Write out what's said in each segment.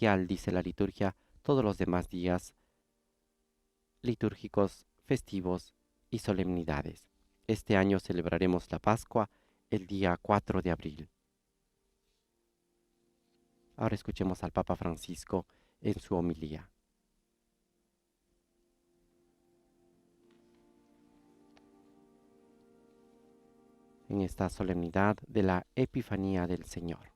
especial, dice la liturgia, todos los demás días litúrgicos, festivos y solemnidades. Este año celebraremos la Pascua el día 4 de abril. Ahora escuchemos al Papa Francisco en su homilía. En esta solemnidad de la Epifanía del Señor.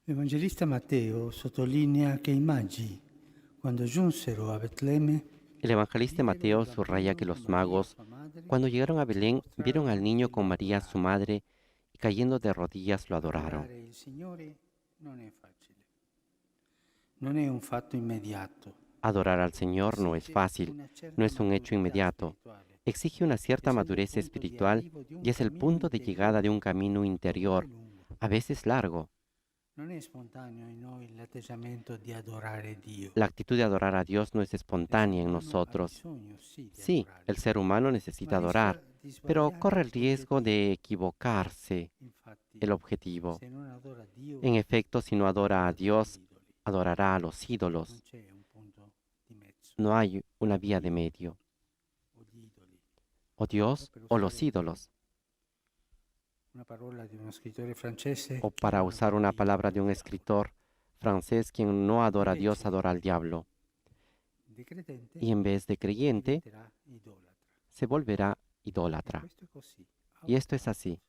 L'Evangelista Matteo sottolinea che i magi, quando giunsero a Betlemme, El evangelista Mateo subraya que los magos, cuando llegaron a Belén, vieron al niño con María, su madre, y cayendo de rodillas lo adoraron. adorare il Signore non è facile, non è un fatto immediato. Adorar al Señor no es fácil, no es un hecho inmediato. Exige una cierta madurez espiritual y es el punto de llegada de un camino interior, a veces largo. Non è spontaneo in noi l'atteggiamento di adorare Dio. La actitud de adorar a Dios no es espontánea en nosotros. Sí, el ser humano necesita adorar, pero corre el riesgo de equivocarse el objetivo. Se non adora Dio, En efecto, si no adora a Dios, adorará a los ídolos. non c'è un punto di mezzo. No hay una vía de medio. O gli idoli. O Dios o los ídolos. Una parola di uno scrittore francese. O para usar una palabra de un escritor francés, quien no adora a Dios adora al diablo. Di credente Y en vez de creyente, diventerà idolatra. se volverá idólatra. Questo è così. Y esto es así,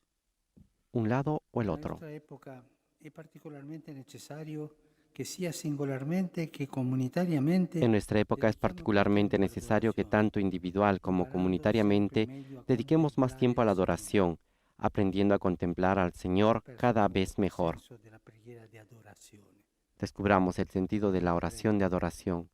un lado o el Nella otro. nostra epoca è particolarmente necessario che sia singolarmente che comunitariamente En nuestra época es particularmente necesario que tanto individual como comunitariamente dediquemos más tiempo a la adoración, aprendiendo a contemplar al Señor cada vez mejor. della preghiera di adorazione, Descubramos el sentido de la oración de adoración,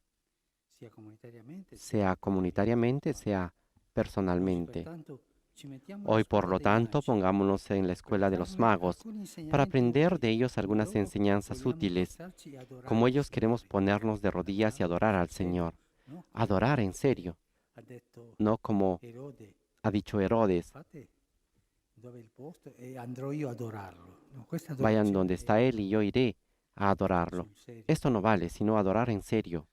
sia comunitariamente sea comunitariamente, sea personalmente. Pertanto, ci mettiamo Hoy, alla por scuola lo dei tanto, magi pongámonos en la escuela de los trarne magos alcuni insegnamenti para aprender utili. de ellos Con algunas loro enseñanzas vogliamo útiles. forzarci a adorare Como il ellos queremos Signore. ponernos de rodillas y adorar al Señor. No? Adorar en serio, Ha detto no como Erode, ha dicho Herodes. fate dove il posto e andrò io ad adorarlo. No, questa Vayan adorazione donde está Él y yo iré a adorarlo. sul serio. Esto no vale, sino adorar en serio.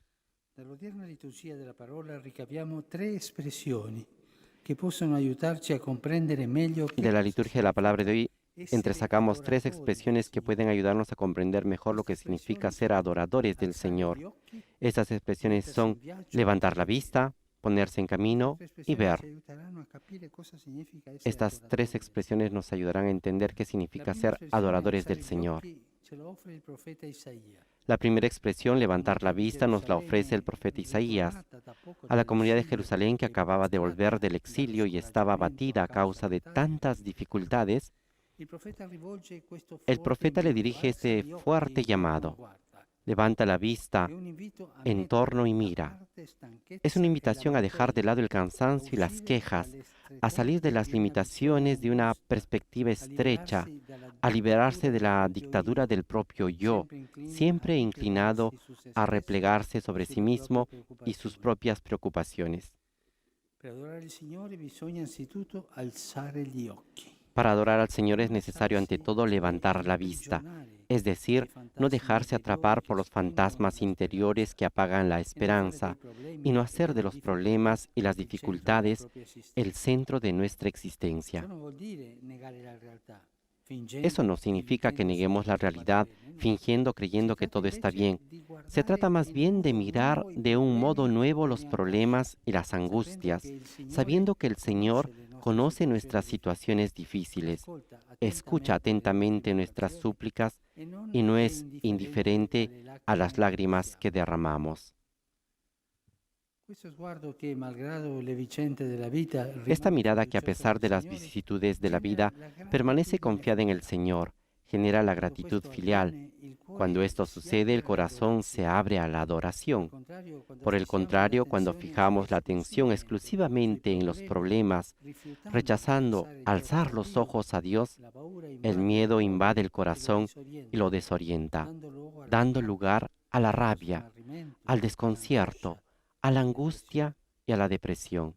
Dall'odierna liturgia della parola ricaviamo tre espressioni che possono aiutarci a comprendere meglio che De la cosa liturgia de la palabra de hoy, essere entresacamos tres adoratori del expresiones que pueden Signore. ayudarnos a comprender mejor lo que significa ser adoradores del Alzare Señor. gli occhi, Estas expresiones mettersi in son viaggio, levantar la vista, ponerse en camino queste y espressioni ver. ci aiuteranno a capire cosa significa essere Estas adoratori tres del expresiones nos ayudarán a entender qué Signore. significa La prima ser espressione, adoradores alzare del gli Señor. occhi, ce lo offre il profeta Isaia. La primera expresión, levantar la vista, nos la ofrece el profeta Isaías a la comunidad de Jerusalén que acababa de volver del exilio y estaba abatida a causa de tantas dificultades. El profeta le dirige este fuerte llamado: levanta la vista en torno y mira. Es una invitación a dejar de lado el cansancio y las quejas, a salir de las limitaciones de una perspectiva estrecha, a liberarse de la dictadura del propio yo, siempre inclinado a replegarse sobre sí mismo y sus propias preocupaciones. Per adorare il Signore bisogna anzitutto alzare gli occhi. Para adorar al Señor es necesario ante todo levantar la vista, es decir, no dejarse atrapar por los fantasmas interiores que apagan la esperanza y no hacer de los problemas y las dificultades el centro de nuestra existencia. Ciò non vuol dire negare la realtà, Eso no significa que neguemos la realidad, fingiendo, creyendo que todo está bien. Se trata más bien de mirar de un modo nuevo los problemas y las angustias, sabiendo que el Señor conoce nuestras situaciones difíciles, escucha atentamente nuestras súplicas y no es indiferente a las lágrimas que derramamos. Esta mirada que, a pesar de las vicisitudes de la vida, permanece confiada en el Señor, genera la gratitud filial, Cuando esto sucede, el corazón se abre a la adoración. Por el contrario, cuando fijamos la atención exclusivamente en los problemas, rechazando alzar los ojos a Dios, el miedo invade el corazón y lo desorienta, dando lugar a la rabia, al desconcierto, a la angustia y a la depresión.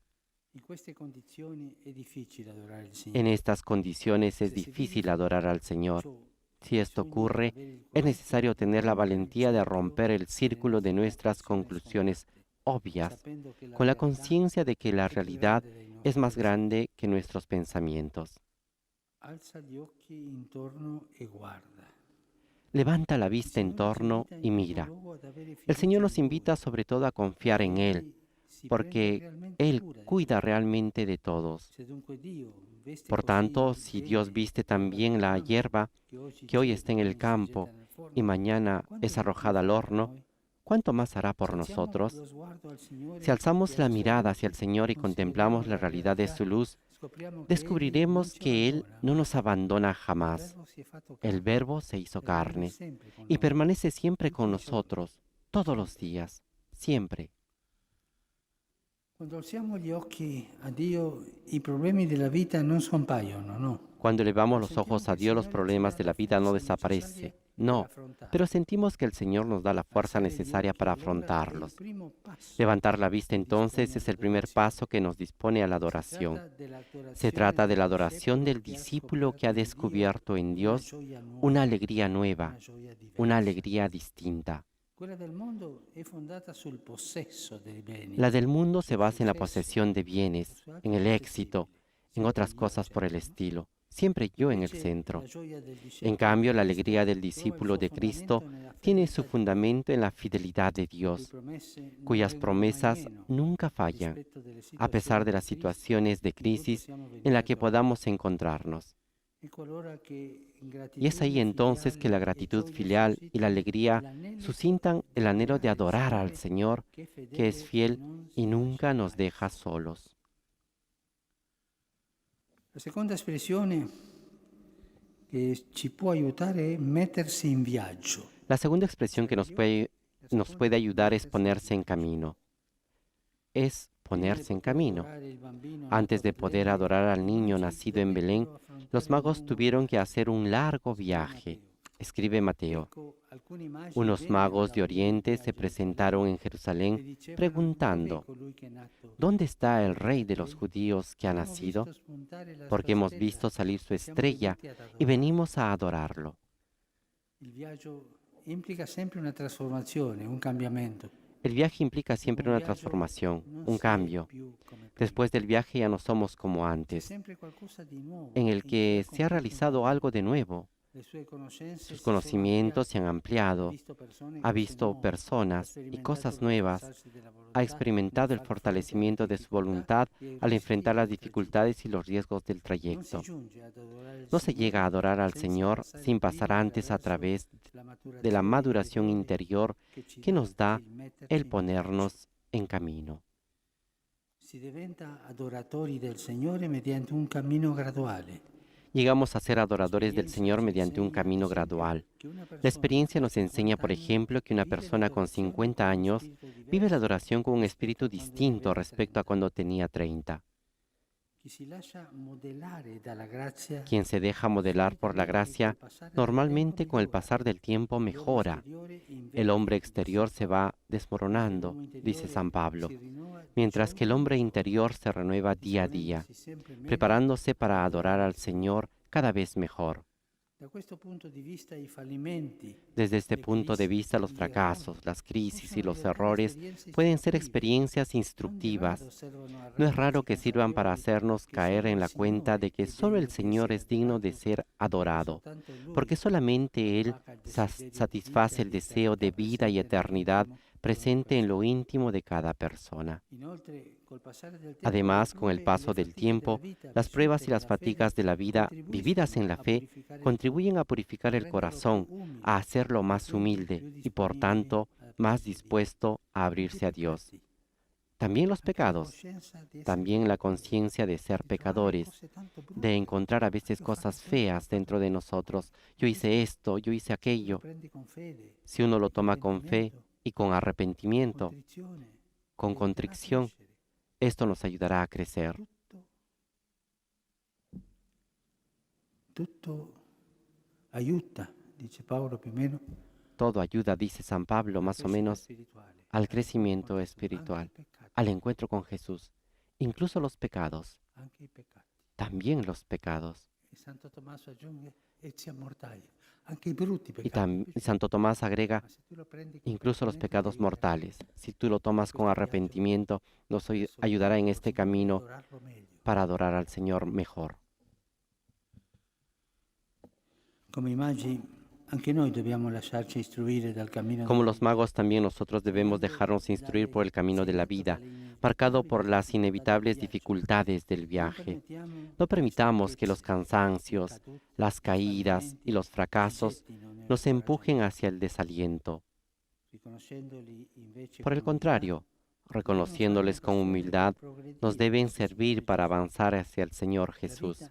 En estas condiciones es difícil adorar al Señor. Si esto ocurre, es necesario tener la valentía de romper el círculo de nuestras conclusiones obvias, con la conciencia de que la realidad es más grande que nuestros pensamientos. Levanta la vista en torno y mira. El Señor nos invita sobre todo a confiar en Él, porque Él cuida realmente de todos. Por tanto, si Dios viste también la hierba que hoy está en el campo y mañana es arrojada al horno, ¿cuánto más hará por nosotros? Si alzamos la mirada hacia el Señor y contemplamos la realidad de su luz, descubriremos que Él no nos abandona jamás. El Verbo se hizo carne y permanece siempre con nosotros, todos los días, siempre. Quando alziamo gli occhi a Dio, i problemi della vita non scompaiono, no. Cuando elevamos los ojos a Dios, los problemas de la vida no desaparecen. No, pero sentimos que el Señor nos da la fuerza necesaria para afrontarlos. Levantar la vista entonces es el primer paso que nos dispone a la adoración. Se trata de la adoración del discípulo que ha descubierto en Dios una alegría nueva, una alegría distinta. La del mundo se basa en la posesión de bienes, en el éxito, en otras cosas por el estilo. Siempre yo en el centro. En cambio, la alegría del discípulo de Cristo tiene su fundamento en la fidelidad de Dios, cuyas promesas nunca fallan, a pesar de las situaciones de crisis en las que podamos encontrarnos. Y es ahí entonces que la gratitud filial y la alegría suscitan el anhelo de adorar al Señor, que es fiel y nunca nos deja solos. La seconda espressione che ci può aiutare è mettersi in viaggio. La segunda expresión que nos puede ayudar es ponerse en camino. Es ponerse en camino. Antes de poder adorar al niño nacido en Belén, los magos tuvieron que hacer un largo viaje. Escribe Mateo. Unos magos de Oriente se presentaron en Jerusalén preguntando: ¿dónde está el rey de los judíos que ha nacido? Porque hemos visto salir su estrella y venimos a adorarlo. Il viaggio implica sempre una trasformazione, un cambiamento. El viaje implica siempre una transformación, un cambio. Después del viaje ya no somos como antes, en el que se ha realizado algo de nuevo. Sus conocimientos se han ampliado, ha visto personas y cosas nuevas, ha experimentado el fortalecimiento de su voluntad al enfrentar las dificultades y los riesgos del trayecto. No se llega a adorar al Señor sin pasar antes a través de la maduración interior que nos da el ponernos en camino. Si diventa adoratori del Signore mediante un cammino graduale. Llegamos a ser adoradores del Señor mediante un camino gradual. La experiencia nos enseña, por ejemplo, que una persona con 50 años vive la adoración con un espíritu distinto respecto a cuando tenía 30. Quien se deja modelar por la gracia, normalmente con el pasar del tiempo mejora. El hombre exterior se va desmoronando, dice San Pablo, mientras que el hombre interior se renueva día a día, preparándose para adorar al Señor cada vez mejor. Desde este punto de vista, los fracasos, las crisis y los errores pueden ser experiencias instructivas. No es raro que sirvan para hacernos caer en la cuenta de que solo el Señor es digno de ser adorado, porque solamente Él satisface el deseo de vida y eternidad presente en lo íntimo de cada persona. Además, con el paso del tiempo, las pruebas y las fatigas de la vida vividas en la fe contribuyen a purificar el corazón, a hacerlo más humilde y, por tanto, más dispuesto a abrirse a Dios. también los pecados, también la conciencia de ser pecadores, de encontrar a veces cosas feas dentro de nosotros. Yo hice esto, yo hice aquello. Si uno lo toma con fe y con arrepentimiento, con contrición, esto nos ayudará a crecer. Tutto aiuta, dice Paolo più o meno, Todo ayuda, dice San Pablo, más o menos, al crecimiento espiritual, al encuentro con Jesús, incluso los pecados, anche i peccati. también los pecados. E Santo Tommaso aggiunge, e si ammortaglia, anche i brutti Y peccati. Santo Tomás agrega, Ma se tu lo prendi con incluso los pentimento, pecados devi mortales. Si tú lo tomas con arrepentimiento, nos ayudará en este camino adorarlo meglio. para adorar al Señor mejor. Come i magi, anche noi dobbiamo lasciarci istruire dal cammino Como della los magos, también nosotros debemos dejarnos instruir por el camino de la vida, marcado por las inevitables dificultades del viaje. No permitamos que los cansancios, las caídas y los fracasos nos empujen hacia el desaliento. Por el contrario, reconociéndoles con humildad, nos deben servir para avanzar hacia el Señor Jesús.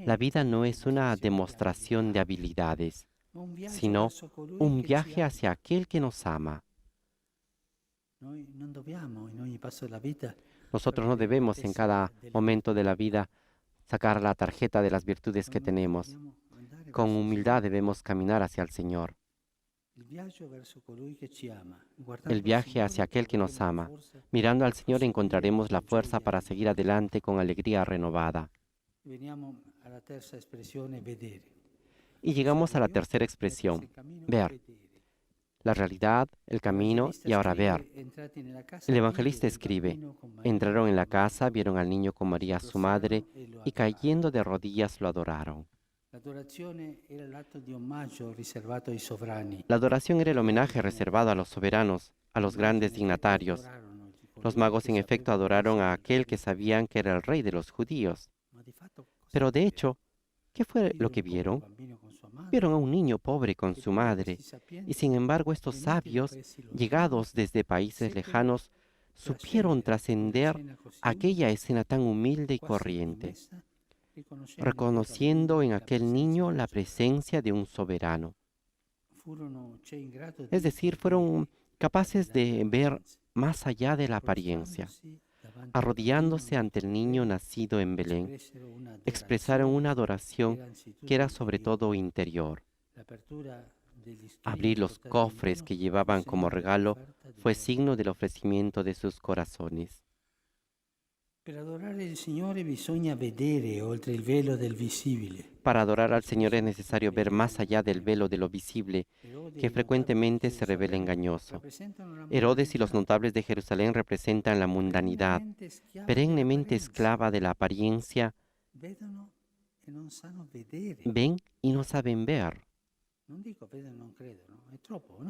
La vida no es una demostración de habilidades, sino un viaje hacia aquel que nos ama. Nosotros no debemos en cada momento de la vida sacar la tarjeta de las virtudes que tenemos. Con humildad debemos caminar hacia el Señor. El viaje hacia aquel que nos ama. Mirando al Señor encontraremos la fuerza para seguir adelante con alegría renovada. Y llegamos a la tercera expresión, ver. La realidad, el camino y ahora ver. El evangelista escribe, entraron en la casa, vieron al niño con María su madre y cayendo de rodillas lo adoraron. La adoración era el homenaje reservado a los soberanos, a los grandes dignatarios. Los magos en efecto adoraron a aquel que sabían que era el rey de los judíos. Pero de hecho, ¿qué fue lo que vieron? Vieron a un niño pobre con su madre, y sin embargo estos sabios, llegados desde países lejanos, supieron trascender aquella escena tan humilde y corriente, reconociendo en aquel niño la presencia de un soberano. Es decir, fueron capaces de ver más allá de la apariencia. Arrodillándose ante el niño nacido en Belén, expresaron una adoración que era sobre todo interior. Abrir los cofres que llevaban como regalo fue signo del ofrecimiento de sus corazones. Para adorar al Señor es necesario ver más allá del velo de lo visible, que frecuentemente se revela engañoso. Herodes y los notables de Jerusalén representan la mundanidad, perennemente esclava de la apariencia. Ven y no saben ver.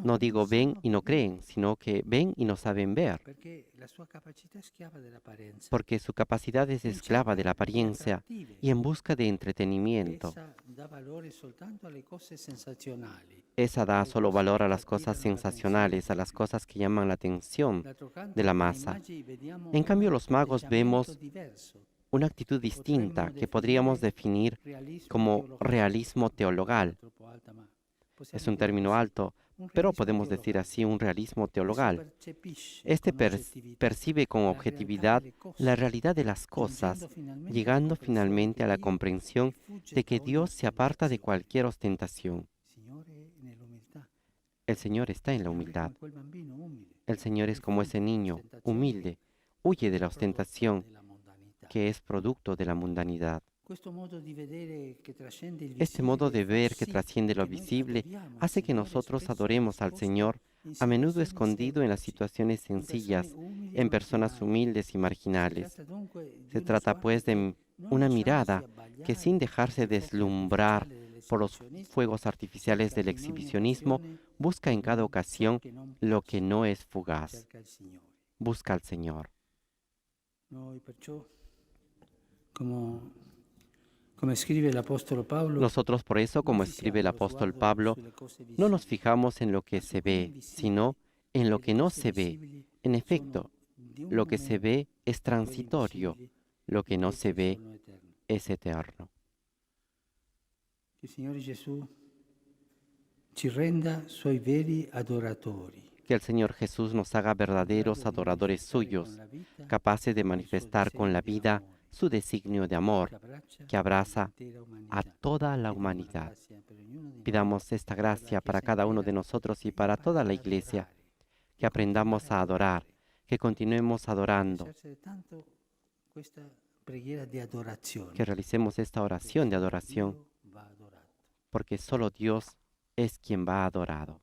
No digo ven y no creen, sino que ven y no saben ver. Porque su capacidad es esclava de la apariencia y en busca de entretenimiento. Esa da solo valor a las cosas sensacionales, a las cosas que llaman la atención de la masa. En cambio, los magos vemos una actitud distinta que podríamos definir como realismo teologal. Es un término alto, pero podemos decir así un realismo teologal. Este percibe con objetividad la realidad de las cosas, llegando finalmente a la comprensión de que Dios se aparta de cualquier ostentación. El Señor está en la humildad. El Señor es como ese niño, humilde, huye de la ostentación, que es producto de la mundanidad. Este modo de ver que trasciende lo visible hace que nosotros adoremos al Señor, a menudo escondido en las situaciones sencillas, en personas humildes y marginales. Se trata pues de una mirada que, sin dejarse deslumbrar por los fuegos artificiales del exhibicionismo, busca en cada ocasión lo que no es fugaz. Busca al Señor. Nosotros por eso, como escribe el apóstol Pablo, no nos fijamos en lo que se ve, sino en lo que no se ve. En efecto, Lo que se ve es transitorio, lo que no se ve sono eterni. es eterno. Che il Signore Gesù ci renda suoi veri adoratori, Que el Señor Jesús nos haga in grado verdaderos di adoradores manifestare con suyos, la vita capaces de il suo manifestar con la disegno di vida amore, su designio de amor que abraza l'intera a umanità. toda la Chiediamo la humanidad. grazia per ognuno di noi, Pidamos esta per la gracia para Chiesa cada uno intera, de nosotros che y para toda impari la ad iglesia, adorare, que e aprendamos continuare a ad adorar, adorare. que continuemos adorando, Esercere tanto questa preghiera di adorazione, que realicemos esta perché oración de solo adoración, Dio va adorato. porque solo Dios es quien va adorado.